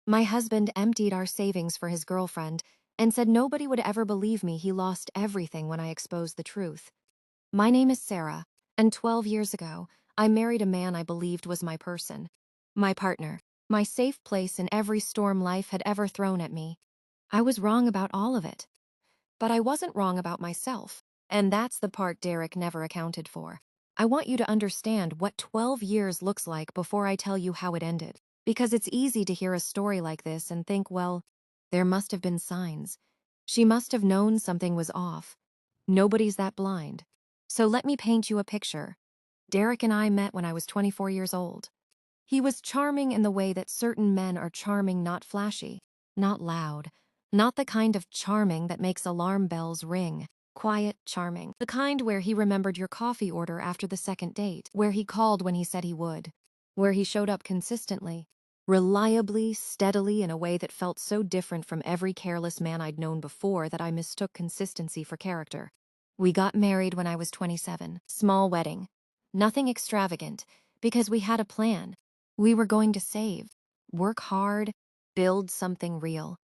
My husband emptied our savings for his girlfriend and said nobody would ever believe me he lost everything when I exposed the truth. My name is Sarah, and 12 years ago, I married a man I believed was my person, my partner, my safe place in every storm life had ever thrown at me. I was wrong about all of it. But I wasn't wrong about myself, and that's the part Derek never accounted for. I want you to understand what 12 years looks like before I tell you how it ended, because it's easy to hear a story like this and think, well, there must have been signs. She must have known something was off. Nobody's that blind. So let me paint you a picture. Derek and I met when I was 24 years old. He was charming in the way that certain men are charming, not flashy, not loud, not the kind of charming that makes alarm bells ring. Quiet charming. The kind where he remembered your coffee order after the second date, where he called when he said he would, where he showed up consistently, reliably, steadily in a way that felt so different from every careless man I'd known before that I mistook consistency for character. We got married when I was 27. Small wedding. Nothing extravagant, because we had a plan. We were going to save, work hard, build something real.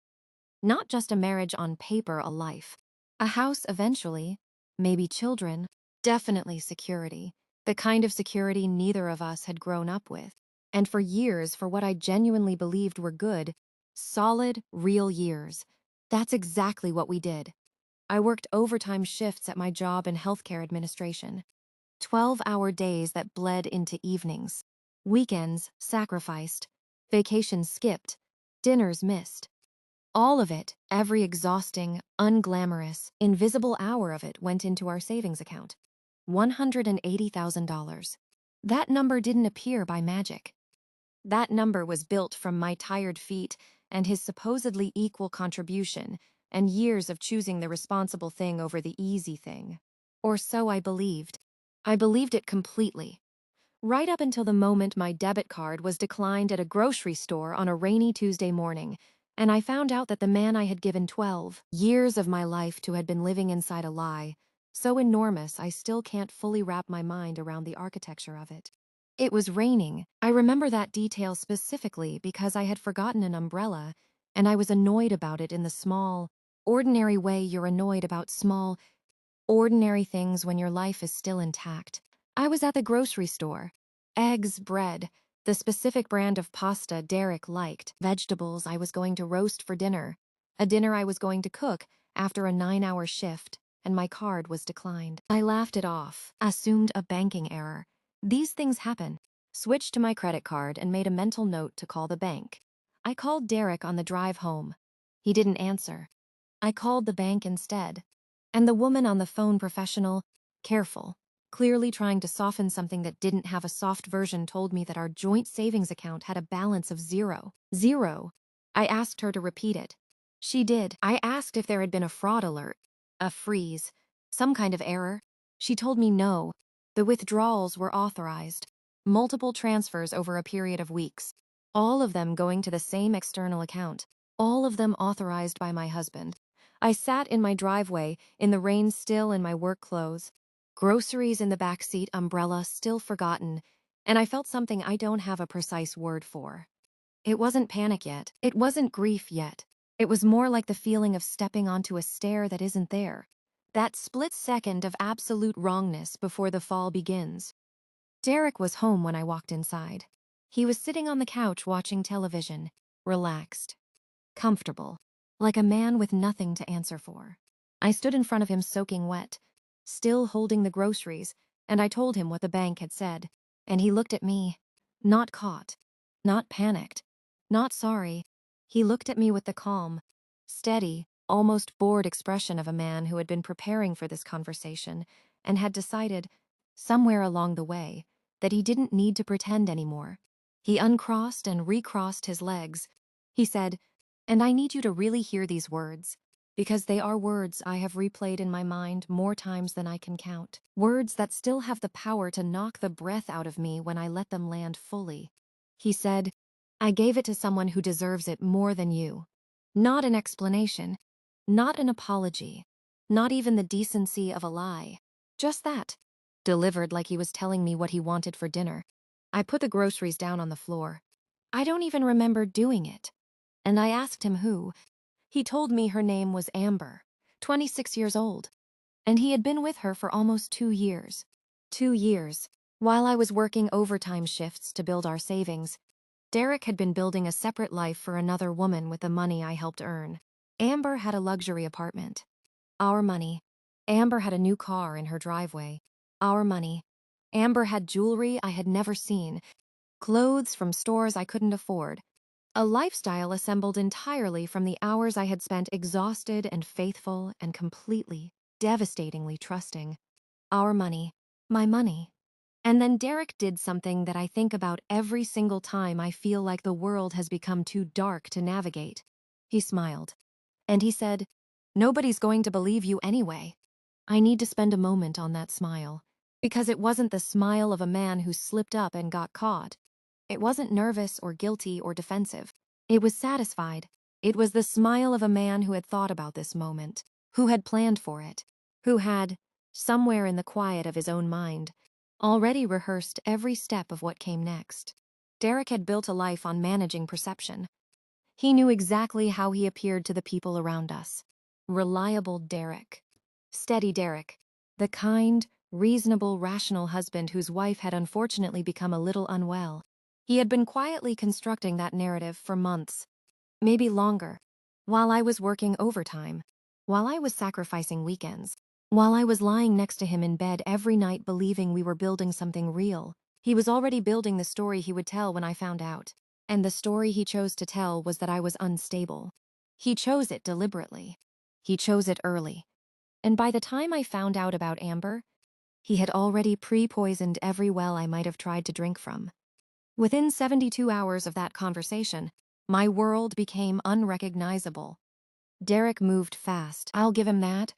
Not just a marriage on paper, a life. A house eventually, maybe children, definitely security. The kind of security neither of us had grown up with. And for years, for what I genuinely believed were good, solid, real years. That's exactly what we did. I worked overtime shifts at my job in healthcare administration. 12-hour days that bled into evenings. Weekends sacrificed. Vacations skipped. Dinners missed. All of it, every exhausting, unglamorous, invisible hour of it went into our savings account. $180,000. That number didn't appear by magic. That number was built from my tired feet and his supposedly equal contribution and years of choosing the responsible thing over the easy thing. Or so I believed. I believed it completely. Right up until the moment my debit card was declined at a grocery store on a rainy Tuesday morning, and I found out that the man I had given 12 years of my life to had been living inside a lie, so enormous I still can't fully wrap my mind around the architecture of it. It was raining. I remember that detail specifically because I had forgotten an umbrella, and I was annoyed about it in the small, ordinary way you're annoyed about small, ordinary things when your life is still intact. I was at the grocery store. Eggs, bread, the specific brand of pasta Derek liked, vegetables I was going to roast for dinner, a dinner I was going to cook after a 9-hour shift, and my card was declined. I laughed it off, assumed a banking error. These things happen. Switched to my credit card and made a mental note to call the bank. I called Derek on the drive home. He didn't answer. I called the bank instead. And the woman on the phone, professional, careful, clearly trying to soften something that didn't have a soft version, told me that our joint savings account had a balance of zero. Zero. I asked her to repeat it. She did. I asked if there had been a fraud alert, a freeze, some kind of error. She told me no. The withdrawals were authorized. Multiple transfers over a period of weeks. All of them going to the same external account. All of them authorized by my husband. I sat in my driveway, in the rain still in my work clothes, groceries in the back seat, umbrella still forgotten, and I felt something I don't have a precise word for. It wasn't panic yet. It wasn't grief yet. It was more like the feeling of stepping onto a stair that isn't there. That split second of absolute wrongness before the fall begins. Derek was home when I walked inside. He was sitting on the couch watching television, relaxed, comfortable, like a man with nothing to answer for. I stood in front of him soaking wet, still holding the groceries, and I told him what the bank had said. And he looked at me, not caught, not panicked, not sorry. He looked at me with the calm, steady, almost bored expression of a man who had been preparing for this conversation and had decided, somewhere along the way, that he didn't need to pretend anymore. He uncrossed and recrossed his legs. He said, "And I need you to really hear these words, because they are words I have replayed in my mind more times than I can count. Words that still have the power to knock the breath out of me when I let them land fully." He said, "I gave it to someone who deserves it more than you." Not an explanation, not an apology, not even the decency of a lie. Just that, delivered like he was telling me what he wanted for dinner. I put the groceries down on the floor. I don't even remember doing it. and I asked him who. He told me her name was Amber, 26 years old, and he had been with her for almost 2 years. 2 years. While I was working overtime shifts to build our savings, Derek had been building a separate life for another woman with the money I helped earn. Amber had a luxury apartment. Our money. Amber had a new car in her driveway. Our money. Amber had jewelry I had never seen, clothes from stores I couldn't afford. A lifestyle assembled entirely from the hours I had spent exhausted and faithful and completely, devastatingly trusting. Our money. My money. And then Derek did something that I think about every single time I feel like the world has become too dark to navigate. He smiled. And he said, "Nobody's going to believe you anyway." I need to spend a moment on that smile, because it wasn't the smile of a man who slipped up and got caught. It wasn't nervous or guilty or defensive. It was satisfied. It was the smile of a man who had thought about this moment, who had planned for it, who had, somewhere in the quiet of his own mind, already rehearsed every step of what came next. Derek had built a life on managing perception. He knew exactly how he appeared to the people around us. Reliable Derek. Steady Derek. The kind, reasonable, rational husband whose wife had unfortunately become a little unwell. He had been quietly constructing that narrative for months, maybe longer, while I was working overtime, while I was sacrificing weekends, while I was lying next to him in bed every night believing we were building something real. He was already building the story he would tell when I found out. And the story he chose to tell was that I was unstable. He chose it deliberately. He chose it early. And by the time I found out about Amber, he had already pre-poisoned every well I might have tried to drink from. Within 72 hours of that conversation, my world became unrecognizable. Derek moved fast, I'll give him that.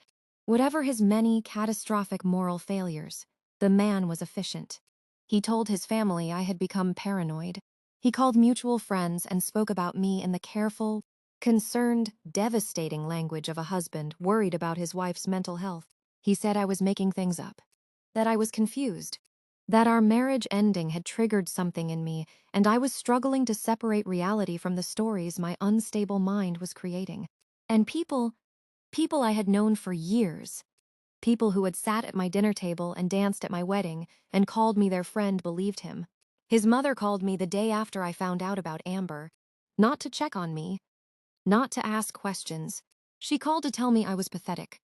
Whatever his many catastrophic moral failures, the man was efficient. He told his family I had become paranoid. He called mutual friends and spoke about me in the careful, concerned, devastating language of a husband worried about his wife's mental health. He said I was making things up, that I was confused, that our marriage ending had triggered something in me, and I was struggling to separate reality from the stories my unstable mind was creating. And people I had known for years, people who had sat at my dinner table and danced at my wedding and called me their friend, believed him. His mother called me the day after I found out about Amber, not to check on me, not to ask questions. She called to tell me I was pathetic,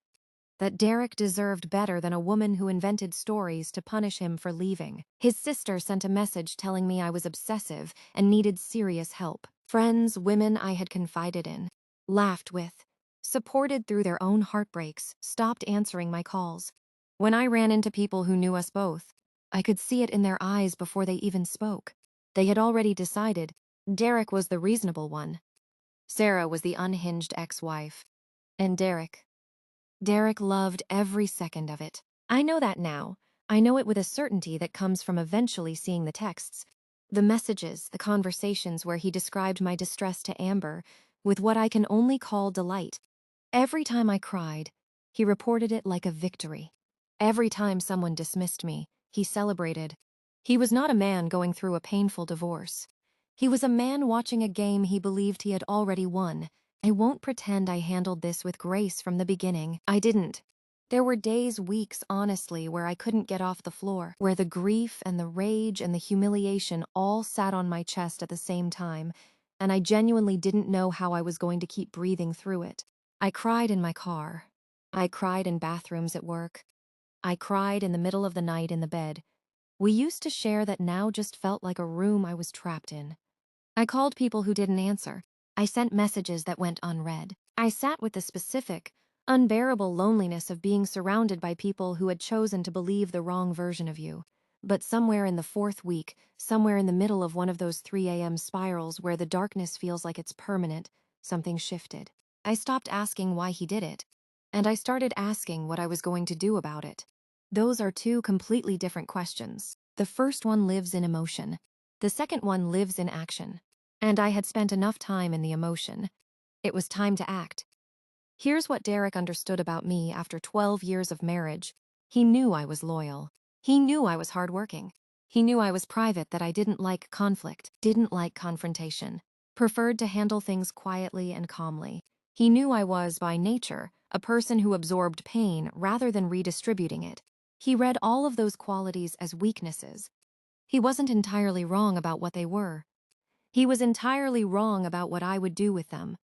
that Derek deserved better than a woman who invented stories to punish him for leaving. His sister sent a message telling me I was obsessive and needed serious help. Friends, women I had confided in, laughed with, supported through their own heartbreaks, stopped answering my calls. When I ran into people who knew us both, I could see it in their eyes before they even spoke. They had already decided Derek was the reasonable one. Sarah was the unhinged ex-wife. And Derek loved every second of it. I know that now. I know it with a certainty that comes from eventually seeing the texts, the messages, the conversations where he described my distress to Amber with what I can only call delight. Every time I cried, he reported it like a victory. Every time someone dismissed me, he celebrated. He was not a man going through a painful divorce. He was a man watching a game he believed he had already won. I won't pretend I handled this with grace from the beginning. I didn't. There were days, weeks, honestly, where I couldn't get off the floor, where the grief and the rage and the humiliation all sat on my chest at the same time, and I genuinely didn't know how I was going to keep breathing through it. I cried in my car. I cried in bathrooms at work. I cried in the middle of the night in the bed. We used to share that now just felt like a room I was trapped in. I called people who didn't answer. I sent messages that went unread. I sat with the specific, unbearable loneliness of being surrounded by people who had chosen to believe the wrong version of you. But somewhere in the fourth week, somewhere in the middle of one of those 3 a.m. spirals where the darkness feels like it's permanent, something shifted. I stopped asking why he did it, and I started asking what I was going to do about it. Those are two completely different questions. The first one lives in emotion. The second one lives in action. And I had spent enough time in the emotion. It was time to act. Here's what Derek understood about me after 12 years of marriage. He knew I was loyal. He knew I was hardworking. He knew I was private, that I didn't like conflict, didn't like confrontation. preferred to handle things quietly and calmly. He knew I was, by nature, a person who absorbed pain rather than redistributing it. He read all of those qualities as weaknesses. He wasn't entirely wrong about what they were. He was entirely wrong about what I would do with them.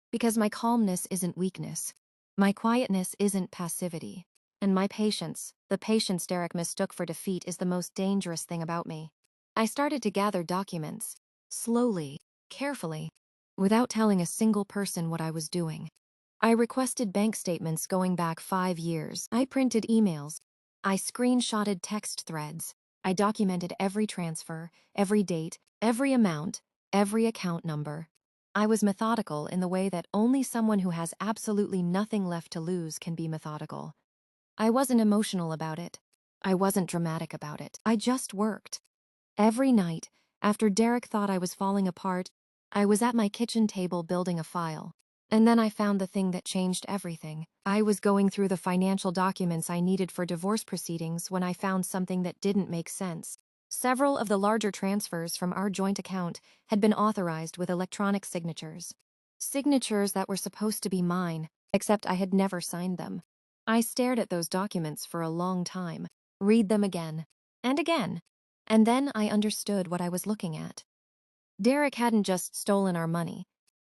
Because my calmness isn't weakness. My quietness isn't passivity. And my patience, the patience Derek mistook for defeat, is the most dangerous thing about me. I started to gather documents, slowly, carefully, without telling a single person what I was doing. I requested bank statements going back 5 years. I printed emails. I screenshotted text threads. I documented every transfer, every date, every amount, every account number. I was methodical in the way that only someone who has absolutely nothing left to lose can be methodical. I wasn't emotional about it. I wasn't dramatic about it. I just worked. Every night, after Derek thought I was falling apart, I was at my kitchen table building a file. And then I found the thing that changed everything. I was going through the financial documents I needed for divorce proceedings when I found something that didn't make sense. Several of the larger transfers from our joint account had been authorized with electronic signatures. Signatures that were supposed to be mine, except I had never signed them. I stared at those documents for a long time, read them again, and again. And then I understood what I was looking at. Derek hadn't just stolen our money.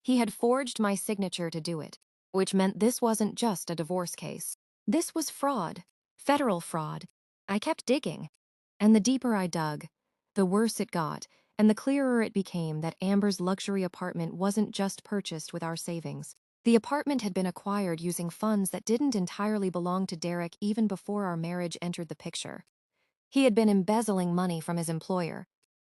He had forged my signature to do it, which meant this wasn't just a divorce case. This was fraud, federal fraud. I kept digging, and the deeper I dug, the worse it got, and the clearer it became that Amber's luxury apartment wasn't just purchased with our savings. The apartment had been acquired using funds that didn't entirely belong to Derek even before our marriage entered the picture. He had been embezzling money from his employer,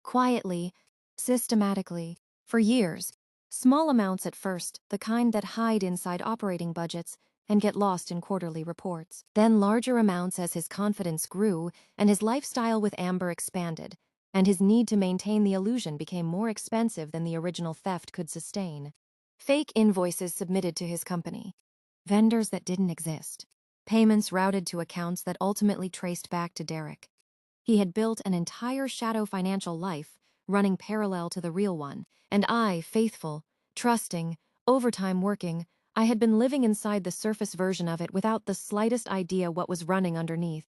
quietly, systematically, for years. Small amounts at first, the kind that hide inside operating budgets and get lost in quarterly reports. Then larger amounts as his confidence grew and his lifestyle with Amber expanded, and his need to maintain the illusion became more expensive than the original theft could sustain. Fake invoices submitted to his company. Vendors that didn't exist. Payments routed to accounts that ultimately traced back to Derek. He had built an entire shadow financial life, running parallel to the real one, and I, faithful, trusting, overtime working, I had been living inside the surface version of it without the slightest idea what was running underneath.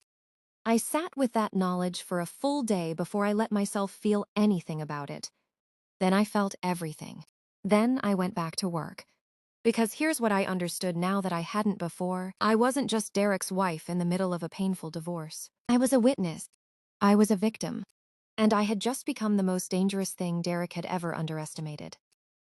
I sat with that knowledge for a full day before I let myself feel anything about it. Then I felt everything. Then I went back to work. Because here's what I understood now that I hadn't before. I wasn't just Derek's wife in the middle of a painful divorce. I was a witness. I was a victim. And I had just become the most dangerous thing Derek had ever underestimated.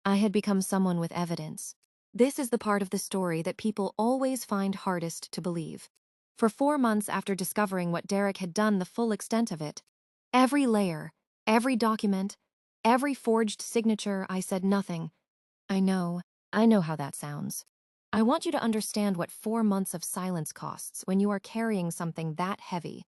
I had become someone with evidence. This is the part of the story that people always find hardest to believe. For 4 months after discovering what Derek had done, the full extent of it, every layer, every document, every forged signature, I said nothing. I know how that sounds. I want you to understand what 4 months of silence costs when you are carrying something that heavy.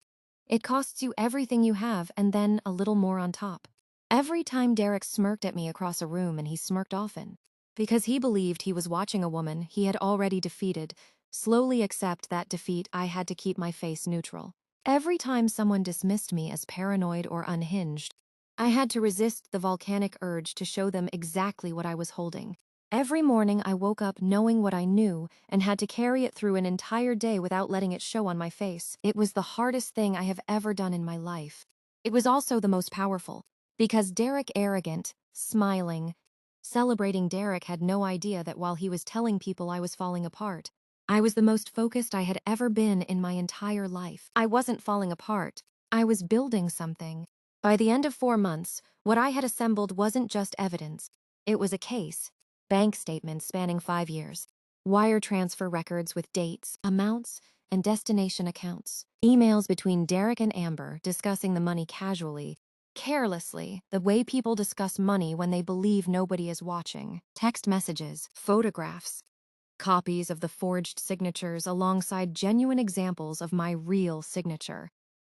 It costs you everything you have and then a little more on top. Every time Derek smirked at me across a room, and he smirked often, because he believed he was watching a woman he had already defeated slowly accept that defeat, I had to keep my face neutral. Every time someone dismissed me as paranoid or unhinged, I had to resist the volcanic urge to show them exactly what I was holding. Every morning I woke up knowing what I knew and had to carry it through an entire day without letting it show on my face. It was the hardest thing I have ever done in my life. It was also the most powerful, because Derek, arrogant, smiling, celebrating Derek, had no idea that while he was telling people I was falling apart, I was the most focused I had ever been in my entire life. I wasn't falling apart. I was building something. By the end of 4 months, what I had assembled wasn't just evidence. It was a case. Bank statements spanning 5 years, wire transfer records with dates, amounts, and destination accounts, emails between Derek and Amber discussing the money casually, carelessly, the way people discuss money when they believe nobody is watching, text messages, photographs, copies of the forged signatures alongside genuine examples of my real signature,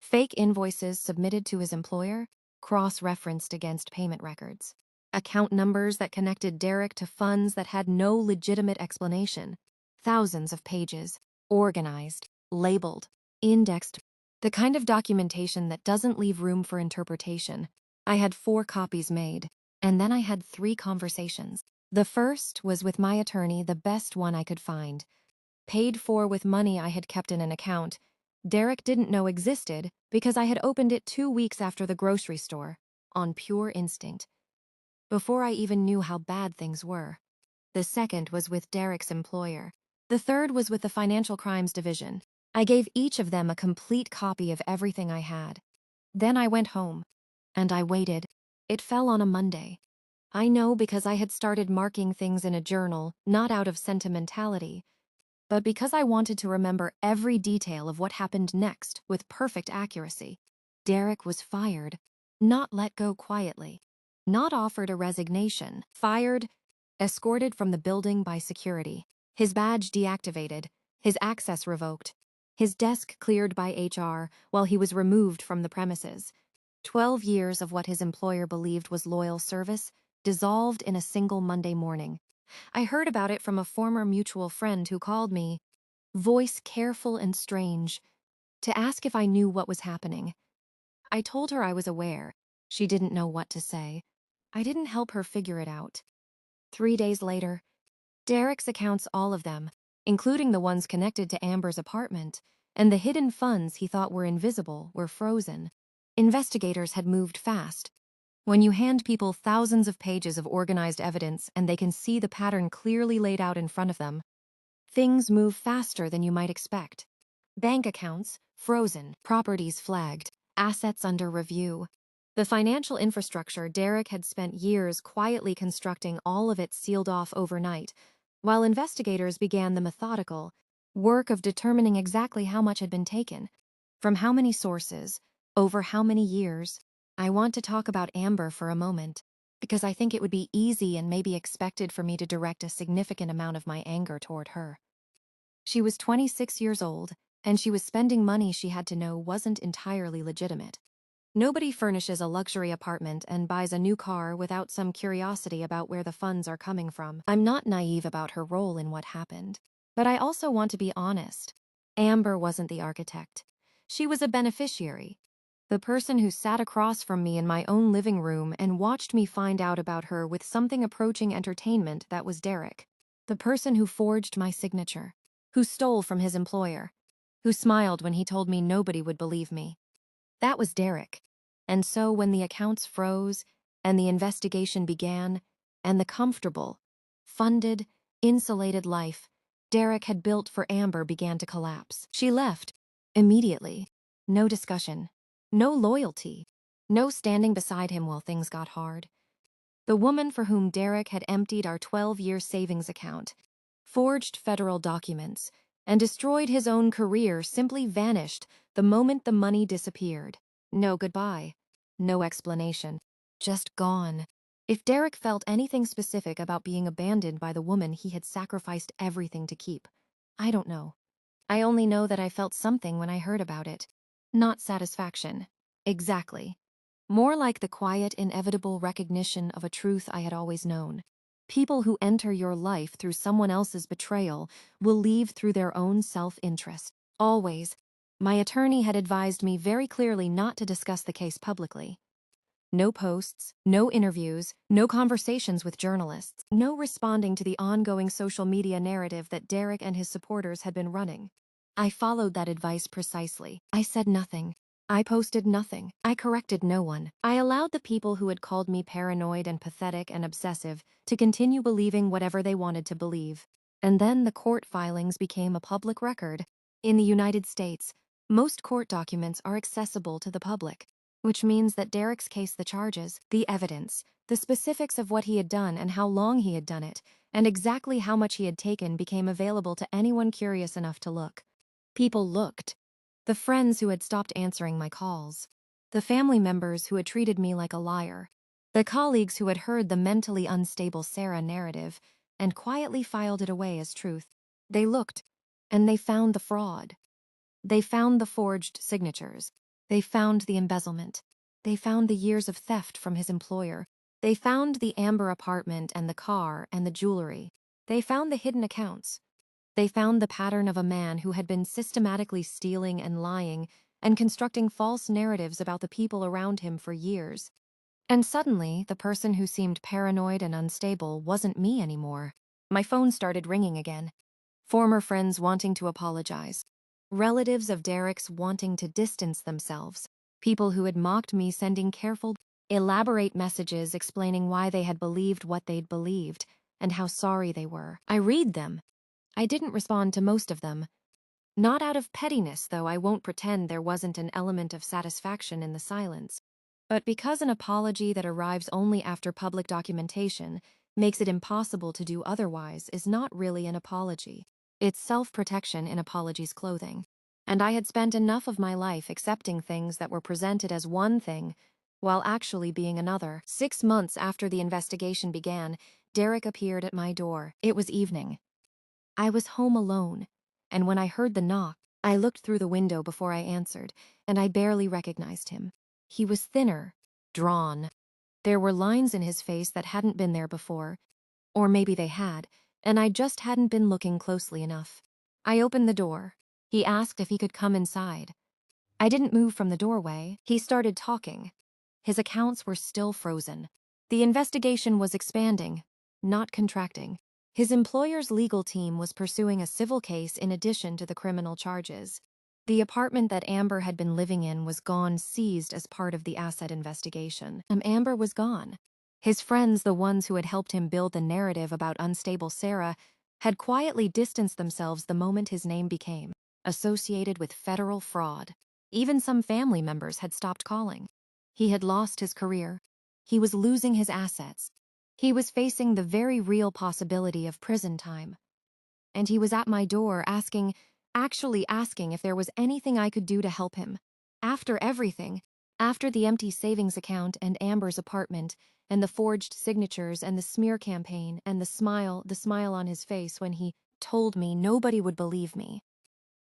fake invoices submitted to his employer, cross-referenced against payment records. Account numbers that connected Derek to funds that had no legitimate explanation. Thousands of pages, organized, labeled, indexed. The kind of documentation that doesn't leave room for interpretation. I had 4 copies made. And then I had 3 conversations. The first was with my attorney, the best one I could find. Paid for with money I had kept in an account Derek didn't know existed because I had opened it 2 weeks after the grocery store, on pure instinct, before I even knew how bad things were. The second was with Derek's employer. The third was with the Financial Crimes Division. I gave each of them a complete copy of everything I had. Then I went home, and I waited. It fell on a Monday. I know because I had started marking things in a journal, not out of sentimentality, but because I wanted to remember every detail of what happened next with perfect accuracy. Derek was fired, not let go quietly, not offered a resignation, fired, escorted from the building by security, his badge deactivated, his access revoked, his desk cleared by HR while he was removed from the premises. 12 years of what his employer believed was loyal service dissolved in a single Monday morning. I heard about it from a former mutual friend who called me, voice careful and strange, to ask if I knew what was happening. I told her I was aware. She didn't know what to say. I didn't help her figure it out. 3 days later, Derek's accounts, all of them, including the ones connected to Amber's apartment, and the hidden funds he thought were invisible, were frozen. Investigators had moved fast. When you hand people thousands of pages of organized evidence and they can see the pattern clearly laid out in front of them, things move faster than you might expect. Bank accounts frozen, properties flagged, assets under review. The financial infrastructure Derek had spent years quietly constructing, all of it sealed off overnight, while investigators began the methodical work of determining exactly how much had been taken, from how many sources, over how many years. I want to talk about Amber for a moment, because I think it would be easy and maybe expected for me to direct a significant amount of my anger toward her. She was 26 years old, and she was spending money she had to know wasn't entirely legitimate. Nobody furnishes a luxury apartment and buys a new car without some curiosity about where the funds are coming from. I'm not naive about her role in what happened, but I also want to be honest. Amber wasn't the architect. She was a beneficiary. The person who sat across from me in my own living room and watched me find out about her with something approaching entertainment, that was Derek. The person who forged my signature, who stole from his employer, who smiled when he told me nobody would believe me. That was Derek. And so when the accounts froze, and the investigation began, and the comfortable, funded, insulated life Derek had built for Amber began to collapse. She left. Immediately. No discussion. No loyalty. No standing beside him while things got hard. The woman for whom Derek had emptied our 12-year savings account, forged federal documents, and destroyed his own career simply vanished the moment the money disappeared. No goodbye. No explanation. Just gone. If Derek felt anything specific about being abandoned by the woman he had sacrificed everything to keep, I don't know. I only know that I felt something when I heard about it. Not satisfaction. Exactly. More like the quiet, inevitable recognition of a truth I had always known. People who enter your life through someone else's betrayal will leave through their own self-interest. Always. My attorney had advised me very clearly not to discuss the case publicly. No posts, no interviews, no conversations with journalists, no responding to the ongoing social media narrative that Derek and his supporters had been running. I followed that advice precisely. I said nothing. I posted nothing. I corrected no one. I allowed the people who had called me paranoid and pathetic and obsessive to continue believing whatever they wanted to believe. And then the court filings became a public record. In the United States, most court documents are accessible to the public, which means that Derek's case, the charges, the evidence, the specifics of what he had done and how long he had done it, and exactly how much he had taken became available to anyone curious enough to look. People looked. The friends who had stopped answering my calls. The family members who had treated me like a liar. The colleagues who had heard the mentally unstable Sarah narrative and quietly filed it away as truth. They looked, and they found the fraud. They found the forged signatures. They found the embezzlement. They found the years of theft from his employer. They found the Amber apartment and the car and the jewelry. They found the hidden accounts. They found the pattern of a man who had been systematically stealing and lying and constructing false narratives about the people around him for years. And suddenly, the person who seemed paranoid and unstable wasn't me anymore. My phone started ringing again. Former friends wanting to apologize. Relatives of Derek's wanting to distance themselves. People who had mocked me sending careful, elaborate messages explaining why they had believed what they'd believed and how sorry they were. I read them. I didn't respond to most of them. Not out of pettiness, though I won't pretend there wasn't an element of satisfaction in the silence, but because an apology that arrives only after public documentation makes it impossible to do otherwise is not really an apology. It's self-protection in apology's clothing. And I had spent enough of my life accepting things that were presented as one thing while actually being another. 6 months after the investigation began, Derek appeared at my door. It was evening. I was home alone, and when I heard the knock, I looked through the window before I answered, and I barely recognized him. He was thinner, drawn. There were lines in his face that hadn't been there before, or maybe they had, and I just hadn't been looking closely enough. I opened the door. He asked if he could come inside. I didn't move from the doorway. He started talking. His accounts were still frozen. The investigation was expanding, not contracting. His employer's legal team was pursuing a civil case in addition to the criminal charges. The apartment that Amber had been living in was gone, seized as part of the asset investigation. Amber was gone. His friends, the ones who had helped him build the narrative about unstable Sarah, had quietly distanced themselves the moment his name became associated with federal fraud. Even some family members had stopped calling. He had lost his career. He was losing his assets. He was facing the very real possibility of prison time. And he was at my door actually asking if there was anything I could do to help him. After everything, after the empty savings account and Amber's apartment, and the forged signatures and the smear campaign and the smile on his face when he told me nobody would believe me.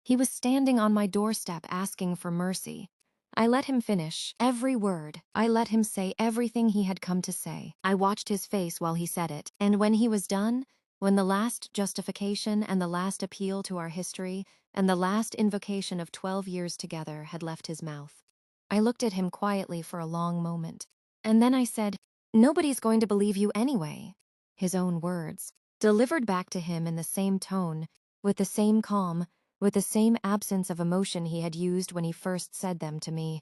He was standing on my doorstep asking for mercy. I let him finish every word. I let him say everything he had come to say. I watched his face while he said it, and when he was done, when the last justification and the last appeal to our history and the last invocation of 12 years together had left his mouth, I looked at him quietly for a long moment. And then I said, "Nobody's going to believe you anyway." His own words, delivered back to him in the same tone, with the same calm, with the same absence of emotion he had used when he first said them to me.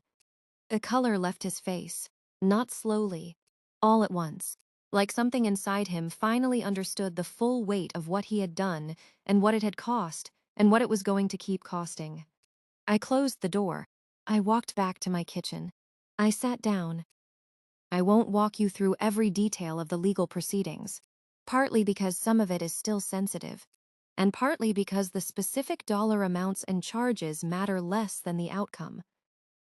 The color left his face, not slowly, all at once, like something inside him finally understood the full weight of what he had done and what it had cost and what it was going to keep costing. I closed the door. I walked back to my kitchen. I sat down. I won't walk you through every detail of the legal proceedings, partly because some of it is still sensitive, and partly because the specific dollar amounts and charges matter less than the outcome.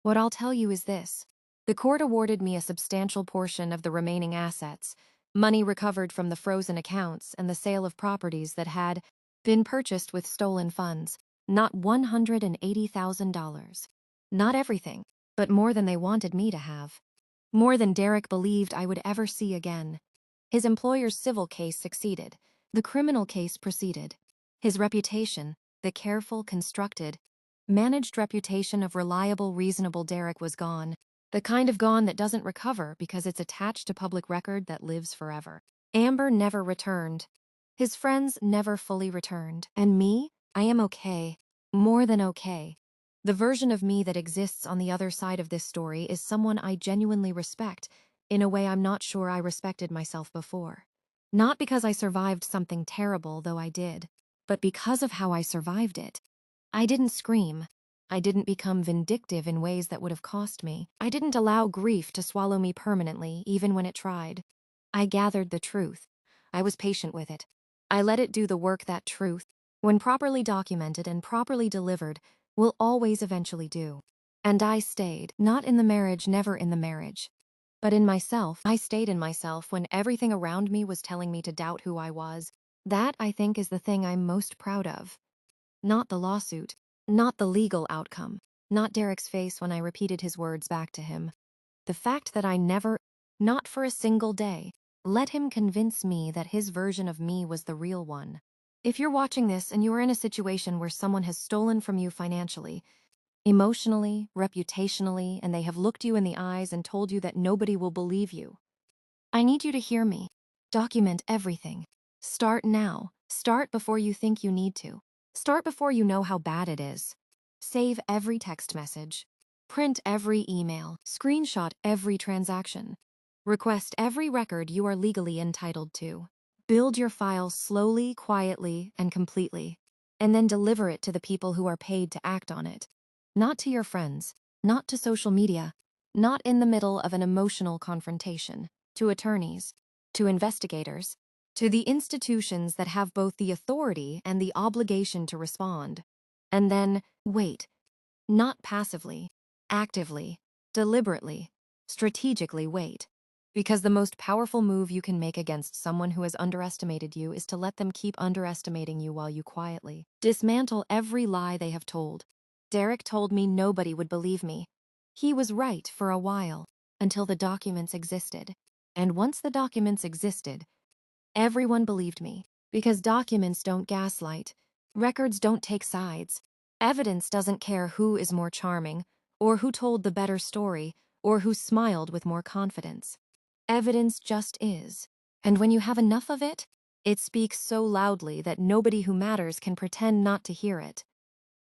What I'll tell you is this. The court awarded me a substantial portion of the remaining assets, money recovered from the frozen accounts and the sale of properties that had been purchased with stolen funds, not $180,000. Not everything, but more than they wanted me to have. More than Derek believed I would ever see again. His employer's civil case succeeded. The criminal case proceeded. His reputation, the careful, constructed, managed reputation of reliable, reasonable Derek was gone. The kind of gone that doesn't recover because it's attached to public record that lives forever. Amber never returned. His friends never fully returned. And me? I am okay. More than okay. The version of me that exists on the other side of this story is someone I genuinely respect, in a way I'm not sure I respected myself before. Not because I survived something terrible, though I did, but because of how I survived it. I didn't scream. I didn't become vindictive in ways that would have cost me. I didn't allow grief to swallow me permanently, even when it tried. I gathered the truth. I was patient with it. I let it do the work that truth, when properly documented and properly delivered, will always eventually do. And I stayed, not in the marriage, never in the marriage, but in myself. I stayed in myself when everything around me was telling me to doubt who I was. That, I think, is the thing I'm most proud of. Not the lawsuit, not the legal outcome, not Derek's face when I repeated his words back to him. The fact that I never, not for a single day, let him convince me that his version of me was the real one. If you're watching this and you are in a situation where someone has stolen from you financially, emotionally, reputationally, and they have looked you in the eyes and told you that nobody will believe you. I need you to hear me. Document everything. Start now. Start before you think you need to. Start before you know how bad it is. Save every text message. Print every email. Screenshot every transaction. Request every record you are legally entitled to. Build your file slowly, quietly, and completely, and then deliver it to the people who are paid to act on it. Not to your friends, not to social media, not in the middle of an emotional confrontation, to attorneys, to investigators, to the institutions that have both the authority and the obligation to respond. And then, wait, not passively, actively, deliberately, strategically wait. Because the most powerful move you can make against someone who has underestimated you is to let them keep underestimating you while you quietly dismantle every lie they have told. Derek told me nobody would believe me. He was right for a while, until the documents existed. And once the documents existed, everyone believed me. Because documents don't gaslight, records don't take sides, evidence doesn't care who is more charming, or who told the better story, or who smiled with more confidence. Evidence just is. And when you have enough of it, it speaks so loudly that nobody who matters can pretend not to hear it.